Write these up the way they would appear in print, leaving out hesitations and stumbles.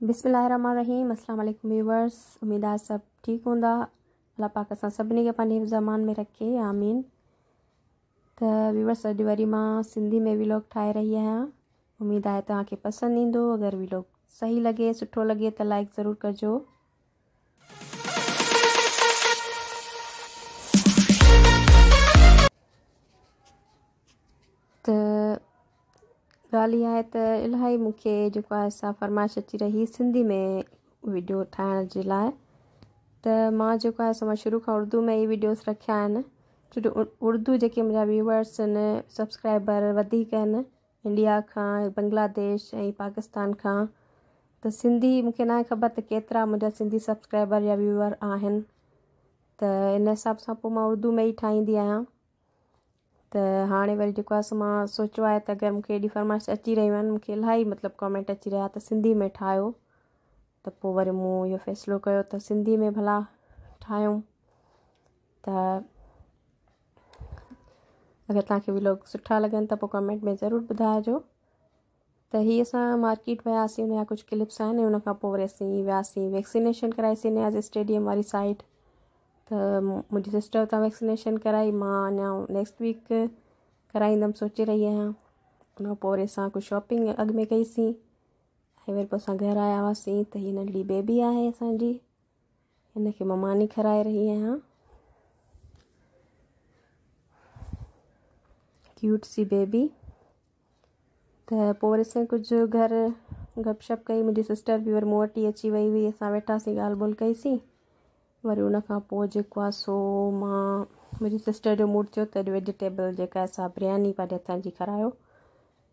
बिस्मिल्लाहिर्रहमानिर्रहीम। अस्सलाम वालेकुम व्यूवर्स। उम्मीद आहे सब ठीक हूंदा। अल्लाह पाक असां सभिनी खे पंहिंजे ज़मान में रखे, आमीन। त व्यूवर्स, अॼु वरी मां सिंधी में व्लॉग ठाहे रही आहियां। उम्मीद आहे तव्हांखे पसंदि ईंदो। अगरि व्लॉग सही लॻे, सुठो लॻे त लाइक ज़रूरु कजो। त ॻाल्हि इहा आहे त इलाही मूंखे जेको आहे सा फरमाइश अची रही सिंधी में वीडियो ठाहिण जे लाइ। त मां जेको आहे मां शुरू खां उर्दू में ई वीडियोस रखिया आहिनि, छो जो उर्दू जेके मुंहिंजा व्यूवर्स आहिनि, सब्सक्राइबर वधीक आहिनि इंडिया खां, बांग्लादेश ऐं पाकिस्तान खां। त सिंधी मूंखे न आहे ख़बर त केतिरा मुंहिंजा सिंधी सब्सक्राइबर या व्यूवर आहिनि। त इन हिसाब सां पोइ मां उर्दू में ई ठाहींदी आहियां। त हाणे वरी जेको आहे मां सोचियो आहे त अगरि मूंखे एॾी फरमाइश अची रहियूं आहिनि, मूंखे इलाही मतिलबु कॉमेंट अची रहिया त सिंधी में ठाहियो। त पोइ वरी मूं इहो फ़ैसिलो कयो त सिंधी में भला ठाहियूं। त अगरि तव्हांखे व्लॉग सुठा लॻनि त पोइ कमेंट में ज़रूरु ॿुधाइजो। त हीअ असां मार्केट वियासीं, हुनजा कुझु क्लिप्स आहिनि। हुन खां पोइ वरी असीं वियासीं वैक्सीनेशन कराईसीं नियाज़ स्टेडियम वारी साइड। त मुंहिंजी सिस्टर हुतां वैक्सीनेशन कराई, मां अञा नेक्स्ट वीक कराईंदमि सोचे रही आहियां। हुन खां पोइ वरी असां कुझु शॉपिंग अॻु में कईसीं ऐं वरी पोइ असां घरु आया हुआसीं। त हीअ नंढड़ी बेबी आहे असांजी, हिनखे मां मानी खाराए रही आहियां। क्यूट सी बेबी। त पोइ वरी असां कुझु घर गपशप कई। मुंहिंजी सिस्टर बि वरी मूं वटि ई अची वई हुई, असां वेठासीं, ॻाल्हि ॿोल कईसीं। वरी उन खां पोइ जेको आहे सो मां मुंहिंजी सिस्टर जो मूड थियो त अॼु वेजिटेबल जेका आहे सा बिरयानी पंहिंजे हथनि जी खारायो।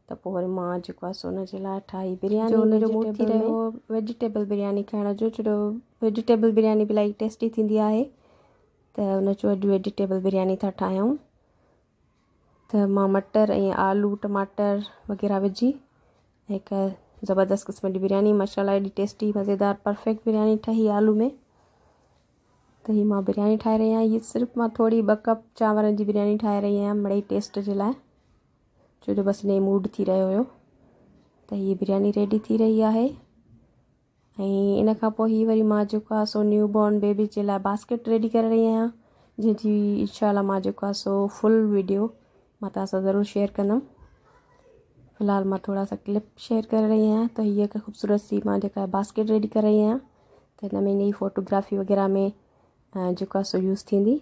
त पोइ वरी मां जेको आहे सो हुनजे लाइ ठाही बिरयानी। हुनजो मूड थी रहियो वेजिटेबल बिरयानी खाइण जो, छो वेजिटेबल बिरयानी बि इलाही टेस्टी थींदी आहे। त हुन चयो अॼु वेजिटेबल बिरयानी था ठाहियूं। त मां मटर ऐं आलू टमाटर वग़ैरह विझी हिकु ज़बरदस्त क़िस्म जी बिरयानी, माशाल्लाह एॾी टेस्टी मज़ेदार परफेक्ट बिरयानी ठही आलू में। त हीअ मां बिरयानी ठाहे रही आहियां। हीअ सिर्फ़ु मां थोरी 2 कप चांवरनि जी बिरयानी ठाहे रही आहियां, मिड़ई टेस्ट जे लाइ, छो जो बसि इन मूड थी रहियो हुयो। त हीअ बिरयानी रेडी थी रही आहे। ऐं इन खां पोइ हीअ वरी मां जेको आहे सो न्यू बॉर्न बेबी जे लाइ बास्केट रेडी करे रही आहियां, जंहिंजी इंशाल्लाह मां जेको आहे सो फुल वीडियो मां तव्हां सां ज़रूरु शेयर कंदमि। फ़िलहालु मां थोरा सा क्लिप शेयर करे रही आहियां। त हीअ हिकु ख़ूबसूरत सी मां जेका आहे बास्केट रेडी करे रही आहियां। त हिन में इन जी फ़ोटोग्राफी वग़ैरह में जेको आहे सो यूज़ थींदी।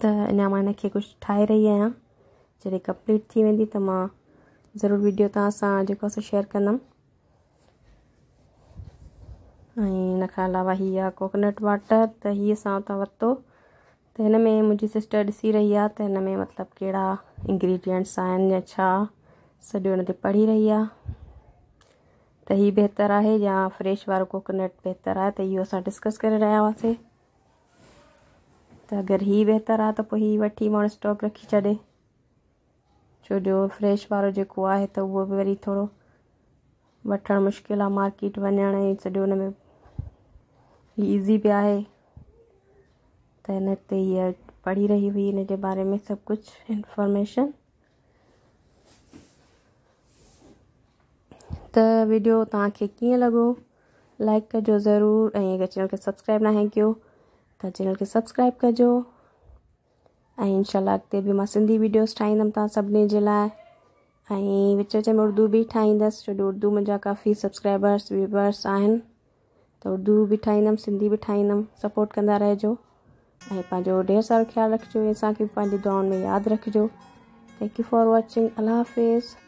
त अञा मां हिनखे कुझु ठाहे रही आहियां, जॾहिं कंप्लीट थी वेंदी त मां ज़रूरु वीडियो तव्हां सां जेको आहे सो शेयर कंदमि। ऐं हिन खां अलावा हीअ आहे कोकोनट वाटर। त हीअ असां हुतां वरितो। त हिन में मुंहिंजी सिस्टर ॾिसी रही आहे त हिन में मतिलबु कहिड़ा इंग्रीडियंट्स आहिनि या छा, सॼो हिन ते पढ़ी रही आहे। त हीअ बहितरु आहे या फ्रेश वारो कोकोनट बहितरु आहे, त इहो असां डिस्कस करे रहिया हुआसीं। त अगरि हीअ बहितरु आहे त पोइ हीअ वठी माण्हू स्टॉक रखी छॾे, छो जो फ्रेश वारो जेको आहे त उहो बि वरी थोरो वठणु मुश्किल आहे, मार्केट वञण ऐं सॼो हुन में ईज़ी बि आहे। त हिन ते हीअ पढ़ी रही हुई हिन जे बारे में सभु कुझु इंफॉर्मेशन। त वीडियो तव्हांखे कीअं लॻो, लाइक कजो ज़रूरु। ऐं अगरि चैनल खे सब्सक्राइब न आहे कयो त चैनल खे सब्सक्राइब कजो। ऐं इंशाल्लाह अॻिते बि मां सिंधी वीडियोस ठाहींदमि तव्हां सभिनी जे लाइ। ऐं विच विच में उर्दू बि ठाहींदसि, छो जो उर्दू मुंहिंजा काफ़ी सब्सक्राइबर्स व्यूवर्स आहिनि। त उर्दू बि ठाहींदमि, सिंधी बि ठाहींदमि। सपोर्ट कंदा रहिजो ऐं पंहिंजो ढेर सारो ख़्यालु रखिजो ऐं असांखे पंहिंजी दुआउनि में यादि रखिजो। Thank you for watching. Allah हाफ़िज़।